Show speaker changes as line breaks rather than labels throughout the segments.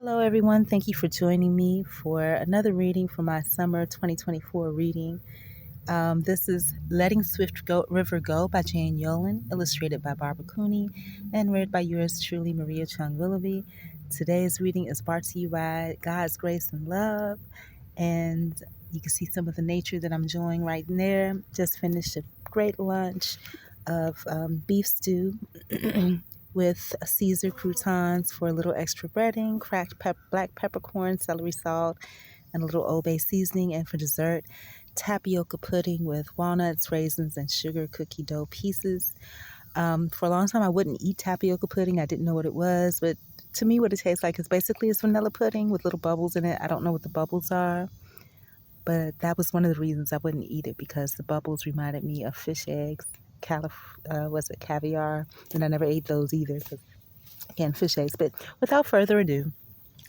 Hello, everyone. Thank you for joining me for another reading for my summer 2024 reading. This is Letting River Go by Jane Yolen, illustrated by Barbara Cooney, and read by yours truly, Maria Chung Willoughby. Today's reading is brought to you by God's Grace and Love, and you can see some of the nature that I'm enjoying right there. Just finished a great lunch of beef stew with Caesar croutons for a little extra breading, cracked black peppercorn, celery salt, and a little Old Bay seasoning. And for dessert, tapioca pudding with walnuts, raisins, and sugar cookie dough pieces. For a long time, I wouldn't eat tapioca pudding. I didn't know what it was, but to me, what it tastes like is basically it's vanilla pudding with little bubbles in it. I don't know what the bubbles are, but that was one of the reasons I wouldn't eat it, because the bubbles reminded me of fish eggs. Was it caviar? And I never ate those either, because again, fish eggs. But without further ado,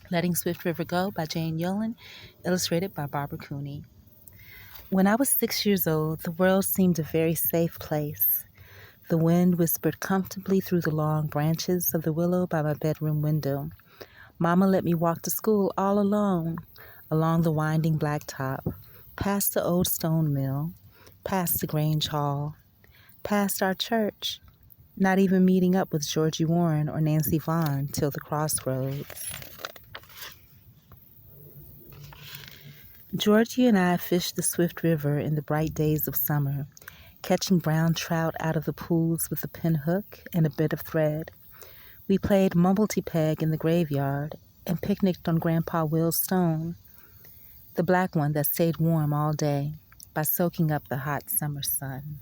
Letting Swift River Go by Jane Yolen, illustrated by Barbara Cooney. When I was 6 years old, the world seemed a very safe place. The wind whispered comfortably through the long branches of the willow by my bedroom window. Mama let me walk to school all alone, along the winding blacktop, past the old stone mill, past the Grange Hall, past our church, not even meeting up with Georgie Warren or Nancy Vaughn till the crossroads. Georgie and I fished the Swift River in the bright days of summer, catching brown trout out of the pools with a pinhook and a bit of thread. We played mumblety-peg in the graveyard and picnicked on Grandpa Will's stone, the black one that stayed warm all day by soaking up the hot summer sun.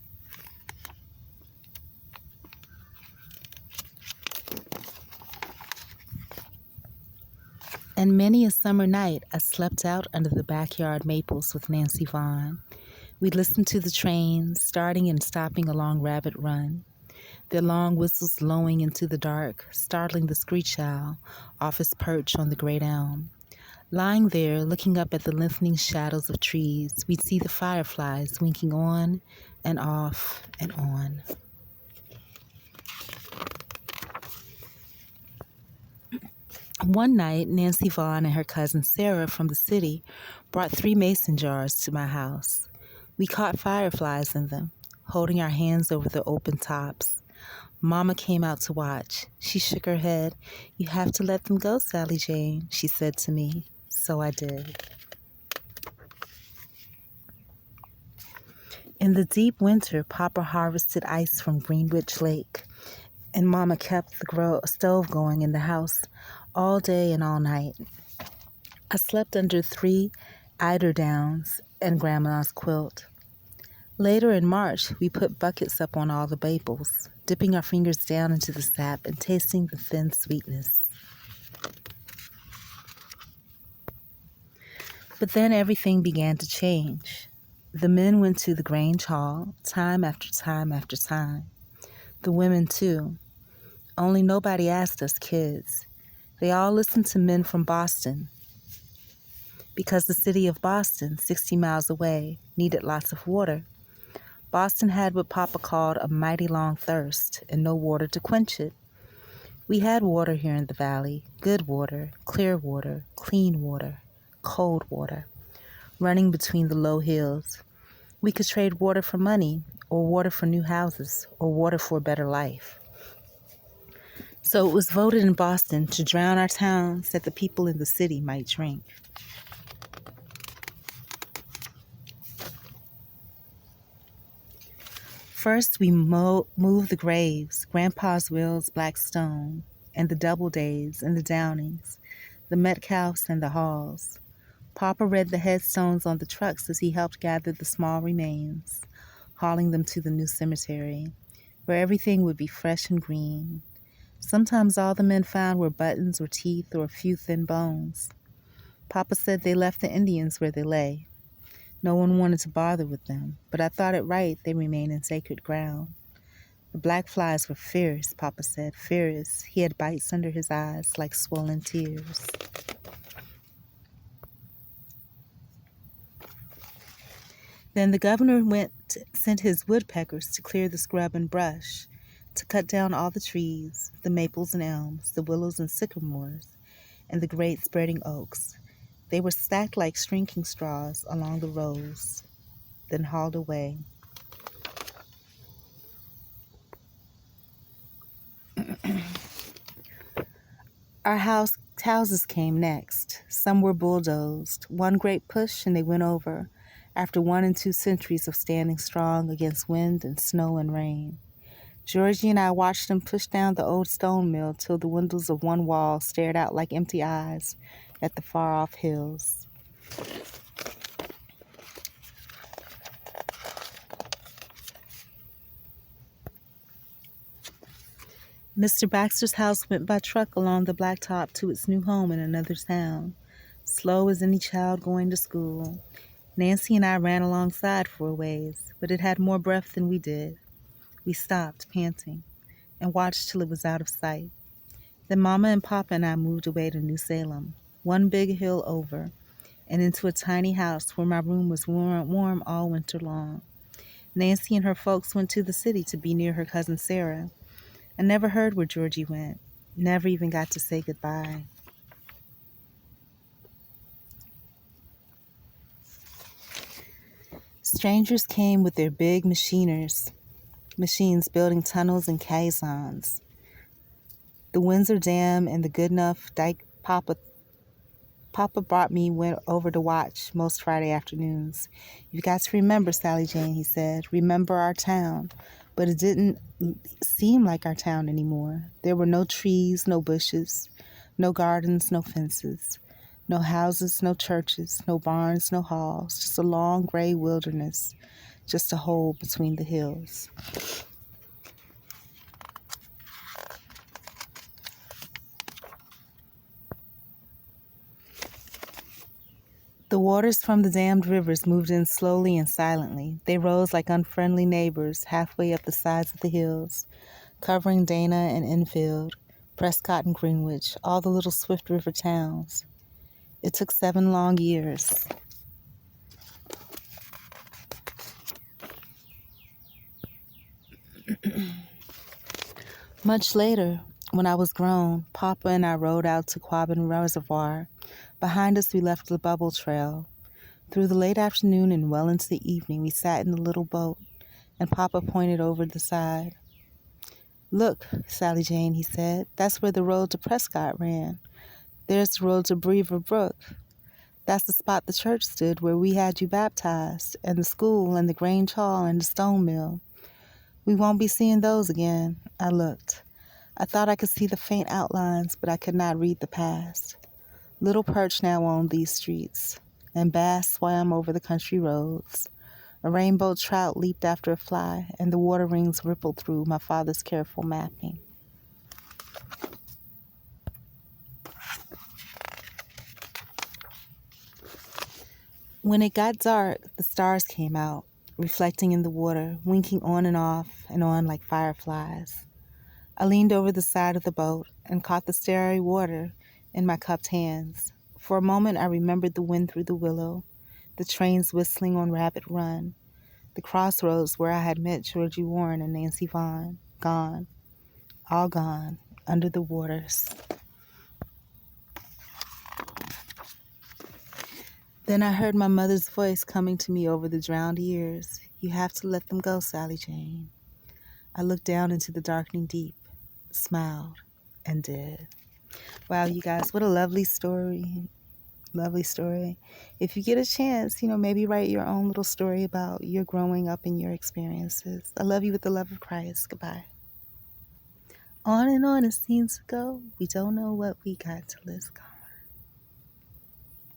And many a summer night I slept out under the backyard maples with Nancy Vaughn. We'd listen to the trains starting and stopping along Rabbit Run, their long whistles lowing into the dark, startling the screech owl off his perch on the great elm. Lying there, looking up at the lengthening shadows of trees, we'd see the fireflies winking on and off and on. One night, Nancy Vaughn and her cousin Sarah from the city brought 3 mason jars to my house. We caught fireflies in them, holding our hands over the open tops. Mama came out to watch. She shook her head. "You have to let them go, Sally Jane," she said to me. So I did. In the deep winter, Papa harvested ice from Greenwich Lake, and Mama kept the stove going in the house all day and all night. I slept under 3 eiderdowns and Grandma's quilt. Later in March, we put buckets up on all the maples, dipping our fingers down into the sap and tasting the thin sweetness. But then everything began to change. The men went to the Grange Hall, time after time after time. The women, too. Only nobody asked us kids. They all listened to men from Boston, because the city of Boston, 60 miles away, needed lots of water. Boston had what Papa called a mighty long thirst and no water to quench it. We had water here in the valley, good water, clear water, clean water, cold water, running between the low hills. We could trade water for money, or water for new houses, or water for a better life. So it was voted in Boston to drown our towns that the people in the city might drink. First, we moved the graves, Grandpa's Will's black stone, and the Doubledays and the Downings, the Metcalfs and the Halls. Papa read the headstones on the trucks as he helped gather the small remains, hauling them to the new cemetery, where everything would be fresh and green. Sometimes all the men found were buttons or teeth or a few thin bones. Papa said they left the Indians where they lay. No one wanted to bother with them, but I thought it right they remain in sacred ground. The black flies were fierce, Papa said, fierce. He had bites under his eyes like swollen tears. Then the governor sent his woodpeckers to clear the scrub and brush, to cut down all the trees, the maples and elms, the willows and sycamores, and the great spreading oaks. They were stacked like shrinking straws along the rows, then hauled away. Our houses came next. Some were bulldozed. One great push and they went over, after 1 and 2 centuries of standing strong against wind and snow and rain. Georgie and I watched them push down the old stone mill till the windows of one wall stared out like empty eyes at the far-off hills. Mr. Baxter's house went by truck along the blacktop to its new home in another town, slow as any child going to school. Nancy and I ran alongside for a ways, but it had more breath than we did. We stopped, panting, and watched till it was out of sight. Then Mama and Papa and I moved away to New Salem, one big hill over, and into a tiny house where my room was warm all winter long. Nancy and her folks went to the city to be near her cousin Sarah. I never heard where Georgie went, never even got to say goodbye. Strangers came with their big machines building tunnels and caissons. The Windsor Dam and the Goodenough Dike Papa brought me went over to watch most Friday afternoons. "You've got to remember, Sally Jane," he said. "Remember our town." But it didn't seem like our town anymore. There were no trees, no bushes, no gardens, no fences, no houses, no churches, no barns, no halls, just a long gray wilderness, just a hole between the hills. The waters from the dammed rivers moved in slowly and silently. They rose like unfriendly neighbors halfway up the sides of the hills, covering Dana and Enfield, Prescott and Greenwich, all the little Swift River towns. It took 7 long years. Much later, when I was grown, Papa and I rode out to Quabbin Reservoir. Behind us, we left the Bubble Trail. Through the late afternoon and well into the evening, we sat in the little boat, and Papa pointed over the side. "Look, Sally Jane," he said, "that's where the road to Prescott ran. There's the road to Beaver Brook. That's the spot the church stood where we had you baptized, and the school and the Grange Hall and the stone mill. We won't be seeing those again." I looked. I thought I could see the faint outlines, but I could not read the past. Little perch now owned these streets, and bass swam over the country roads. A rainbow trout leaped after a fly, and the water rings rippled through my father's careful mapping. When it got dark, the stars came out, reflecting in the water, winking on and off and on like fireflies. I leaned over the side of the boat and caught the starry water in my cupped hands. For a moment, I remembered the wind through the willow, the trains whistling on Rabbit Run, the crossroads where I had met Georgie Warren and Nancy Vaughn, gone, all gone, under the waters. Then I heard my mother's voice coming to me over the drowned ears. "You have to let them go, Sally Jane." I looked down into the darkening deep, smiled, and did. Wow, you guys, what a lovely story. Lovely story. If you get a chance, maybe write your own little story about your growing up and your experiences. I love you with the love of Christ. Goodbye. On and on it seems to go. We don't know what we got till it's gone.